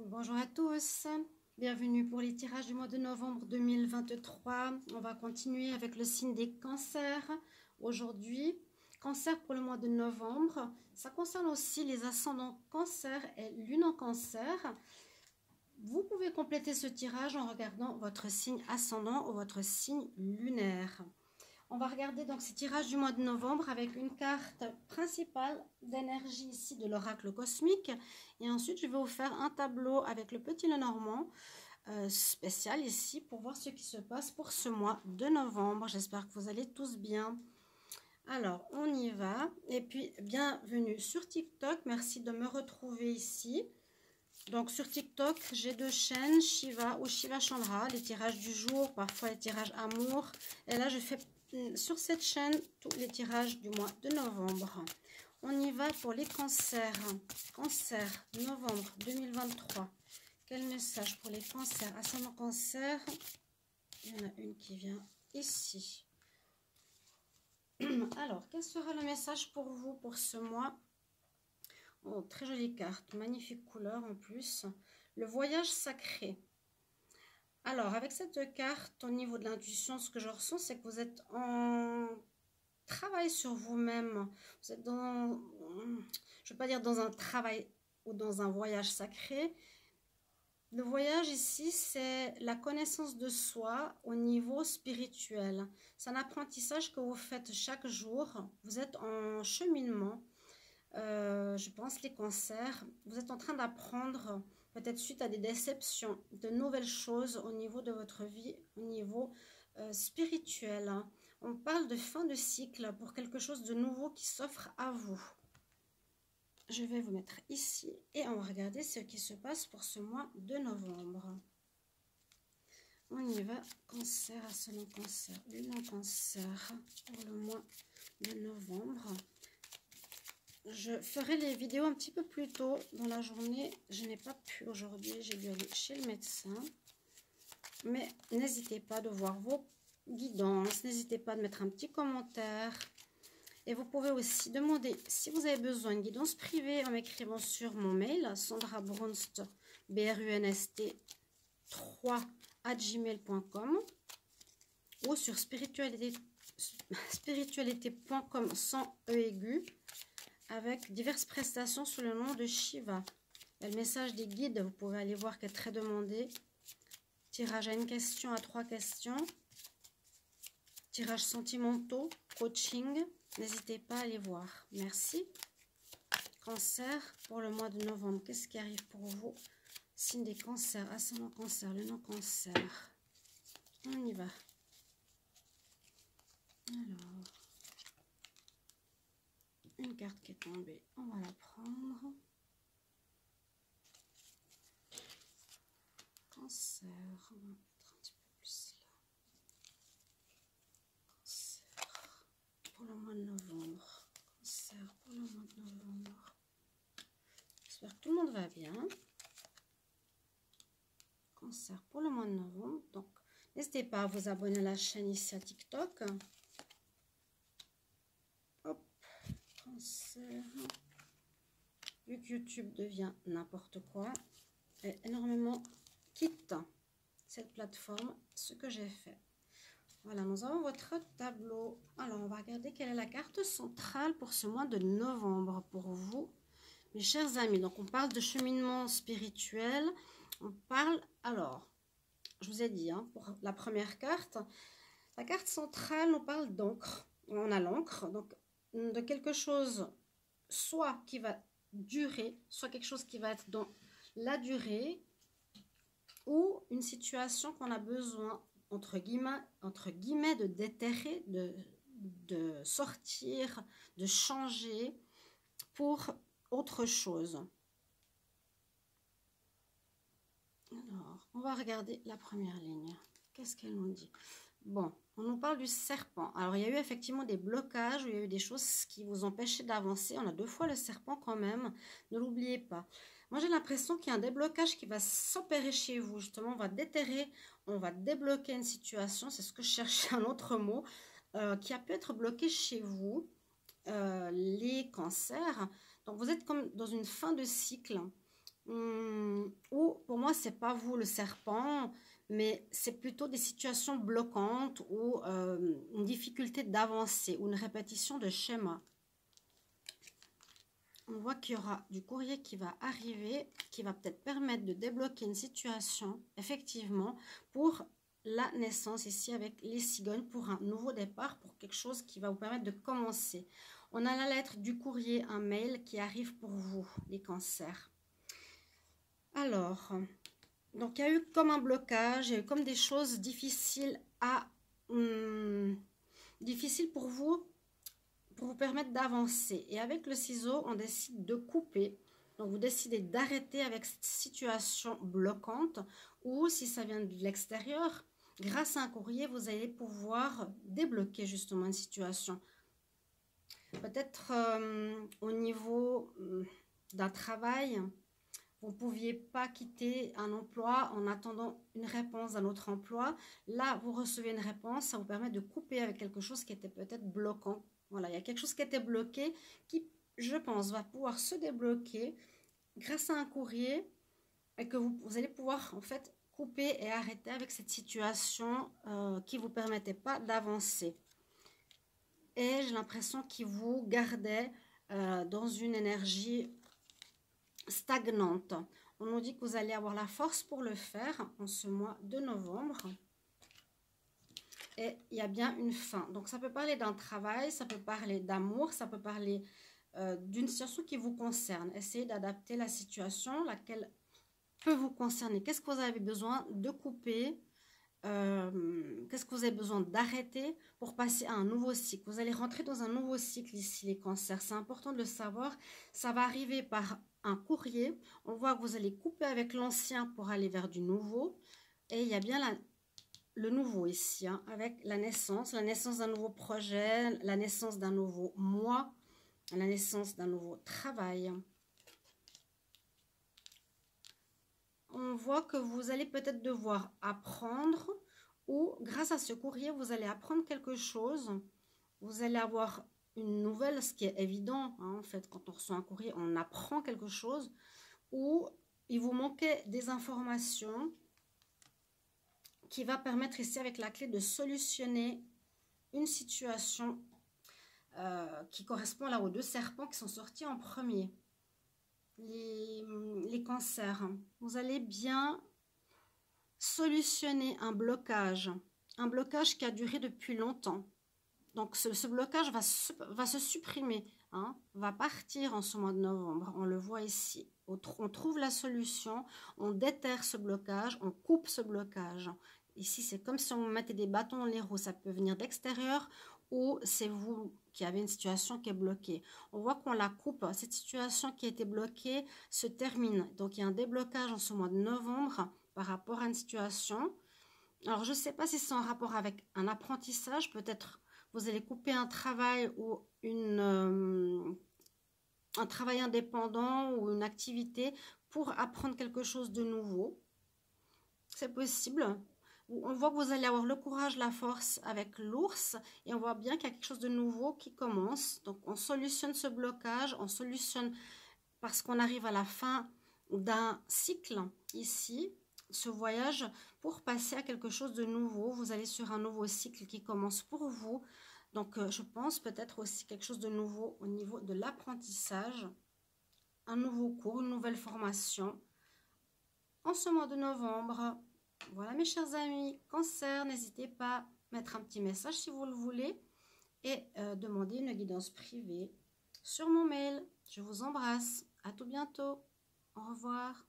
Bonjour à tous, bienvenue pour les tirages du mois de novembre 2023. On va continuer avec le signe des cancers aujourd'hui. Cancer pour le mois de novembre, ça concerne aussi les ascendants cancer et lune en cancer. Vous pouvez compléter ce tirage en regardant votre signe ascendant ou votre signe lunaire. On va regarder donc ces tirages du mois de novembre avec une carte principale d'énergie ici de l'oracle cosmique. Et ensuite, je vais vous faire un tableau avec le petit Lenormand spécial ici pour voir ce qui se passe pour ce mois de novembre. J'espère que vous allez tous bien. Alors, on y va. Et puis, bienvenue sur TikTok. Merci de me retrouver ici. Donc, sur TikTok, j'ai deux chaînes, Shiva ou Shiva Chandra, les tirages du jour, parfois les tirages amour. Et là, je fais sur cette chaîne tous les tirages du mois de novembre. On y va pour les cancers. Cancer, novembre 2023. Quel message pour les cancers? Ascendant cancer, il y en a une qui vient ici. Alors, quel sera le message pour vous pour ce mois? Oh, très jolie carte, magnifique couleur en plus. Le voyage sacré. Alors, avec cette carte, au niveau de l'intuition, ce que je ressens, c'est que vous êtes en travail sur vous-même. Vous êtes dans, je ne veux pas dire dans un travail ou dans un voyage sacré. Le voyage ici, c'est la connaissance de soi au niveau spirituel. C'est un apprentissage que vous faites chaque jour. Vous êtes en cheminement. Je pense les cancers, vous êtes en train d'apprendre, peut-être suite à des déceptions, de nouvelles choses au niveau de votre vie, au niveau spirituel. On parle de fin de cycle pour quelque chose de nouveau qui s'offre à vous. Je vais vous mettre ici et on va regarder ce qui se passe pour ce mois de novembre. On y va, cancer, ascendant cancer, lune en cancer pour le mois de novembre. Je ferai les vidéos un petit peu plus tôt dans la journée. Je n'ai pas pu aujourd'hui, j'ai dû aller chez le médecin. Mais n'hésitez pas de voir vos guidances, n'hésitez pas de mettre un petit commentaire. Et vous pouvez aussi demander si vous avez besoin d'une guidance privée en m'écrivant sur mon mail, sandrabrunst, BRUNST 3@gmail.com ou sur spiritualité.com sans E aigu, avec diverses prestations sous le nom de Shiva. Et le message des guides, vous pouvez aller voir qu'elle est très demandé. Tirage à une question, à 3 questions. Tirage sentimentaux, coaching. N'hésitez pas à aller voir. Merci. Cancer pour le mois de novembre. Qu'est-ce qui arrive pour vous? Signe des cancers, ascendant cancer, le non-cancer. On y va. Alors, une carte qui est tombée, on va la prendre. Cancer, on va mettre un petit peu plus là. Cancer pour le mois de novembre. Cancer pour le mois de novembre. J'espère que tout le monde va bien. Cancer pour le mois de novembre. Donc, n'hésitez pas à vous abonner à la chaîne ici à TikTok. Hop, cancer. Vu que YouTube devient n'importe quoi, et énormément quitte cette plateforme, ce que j'ai fait. Voilà, nous avons votre tableau. Alors, on va regarder quelle est la carte centrale pour ce mois de novembre pour vous, mes chers amis. Donc, on parle de cheminement spirituel. On parle, alors, je vous ai dit, hein, pour la première carte, la carte centrale, on parle d'encre. On a l'encre, donc de quelque chose, soit qui va durer, soit quelque chose qui va être dans la durée, ou une situation qu'on a besoin, entre guillemets, de déterrer, de sortir, de changer pour autre chose. Alors, on va regarder la première ligne. Qu'est-ce qu'elle nous dit? Bon, on nous parle du serpent. Alors, il y a eu effectivement des blocages, il y a eu des choses qui vous empêchaient d'avancer. On a 2 fois le serpent quand même, ne l'oubliez pas. Moi, j'ai l'impression qu'il y a un déblocage qui va s'opérer chez vous. Justement, on va déterrer, on va débloquer une situation. C'est ce que je cherchais, un autre mot, qui a pu être bloqué chez vous, les cancers. Donc, vous êtes comme dans une fin de cycle. Ou pour moi, c'est pas vous le serpent, mais c'est plutôt des situations bloquantes ou une difficulté d'avancer ou une répétition de schéma. On voit qu'il y aura du courrier qui va arriver, qui va peut-être permettre de débloquer une situation, effectivement, pour la naissance ici avec les cigognes, pour un nouveau départ, pour quelque chose qui va vous permettre de commencer. On a la lettre du courrier, un mail qui arrive pour vous, les cancers. Alors, donc il y a eu comme un blocage, il y a eu comme des choses difficiles difficiles pour vous permettre d'avancer. Et avec le ciseau, on décide de couper. Donc, vous décidez d'arrêter avec cette situation bloquante ou si ça vient de l'extérieur, grâce à un courrier, vous allez pouvoir débloquer justement une situation. Peut-être au niveau d'un travail, vous ne pouviez pas quitter un emploi en attendant une réponse d'un autre emploi. Là, vous recevez une réponse, ça vous permet de couper avec quelque chose qui était peut-être bloquant. Voilà, il y a quelque chose qui était bloqué qui, je pense, va pouvoir se débloquer grâce à un courrier et que vous allez pouvoir en fait couper et arrêter avec cette situation qui ne vous permettait pas d'avancer. Et j'ai l'impression qu'il vous gardait dans une énergie stagnante. On nous dit que vous allez avoir la force pour le faire en ce mois de novembre. Et il y a bien une fin. Donc, ça peut parler d'un travail, ça peut parler d'amour, ça peut parler d'une situation qui vous concerne. Essayez d'adapter la situation, laquelle peut vous concerner. Qu'est-ce que vous avez besoin de couper? Qu'est-ce que vous avez besoin d'arrêter pour passer à un nouveau cycle? Vous allez rentrer dans un nouveau cycle ici, les cancers. C'est important de le savoir. Ça va arriver par un courrier. On voit que vous allez couper avec l'ancien pour aller vers du nouveau. Et il y a bien le nouveau ici, hein, avec la naissance d'un nouveau projet, la naissance d'un nouveau mois, la naissance d'un nouveau travail. On voit que vous allez peut-être devoir apprendre ou grâce à ce courrier, vous allez apprendre quelque chose. Vous allez avoir une nouvelle, ce qui est évident, hein, en fait, quand on reçoit un courrier, on apprend quelque chose ou il vous manquait des informations qui va permettre ici avec la clé de solutionner une situation qui correspond là aux deux serpents qui sont sortis en premier. Les cancers, vous allez bien solutionner un blocage qui a duré depuis longtemps. Donc ce blocage va se supprimer, hein, va partir en ce mois de novembre. On le voit ici. On trouve la solution, on déterre ce blocage, on coupe ce blocage. Ici, c'est comme si on mettait des bâtons dans les roues. Ça peut venir d'extérieur ou c'est vous qui avez une situation qui est bloquée. On voit qu'on la coupe. Cette situation qui a été bloquée se termine. Donc, il y a un déblocage en ce mois de novembre par rapport à une situation. Alors, je ne sais pas si c'est en rapport avec un apprentissage. Peut-être vous allez couper un travail ou un travail indépendant ou une activité pour apprendre quelque chose de nouveau. C'est possible. On voit que vous allez avoir le courage, la force avec l'ours et on voit bien qu'il y a quelque chose de nouveau qui commence. Donc, on solutionne ce blocage, on solutionne parce qu'on arrive à la fin d'un cycle ici, ce voyage, pour passer à quelque chose de nouveau. Vous allez sur un nouveau cycle qui commence pour vous. Donc, je pense peut-être aussi quelque chose de nouveau au niveau de l'apprentissage, un nouveau cours, une nouvelle formation en ce mois de novembre. Voilà mes chers amis, cancer, n'hésitez pas à mettre un petit message si vous le voulez et demander une guidance privée sur mon mail. Je vous embrasse, à tout bientôt, au revoir.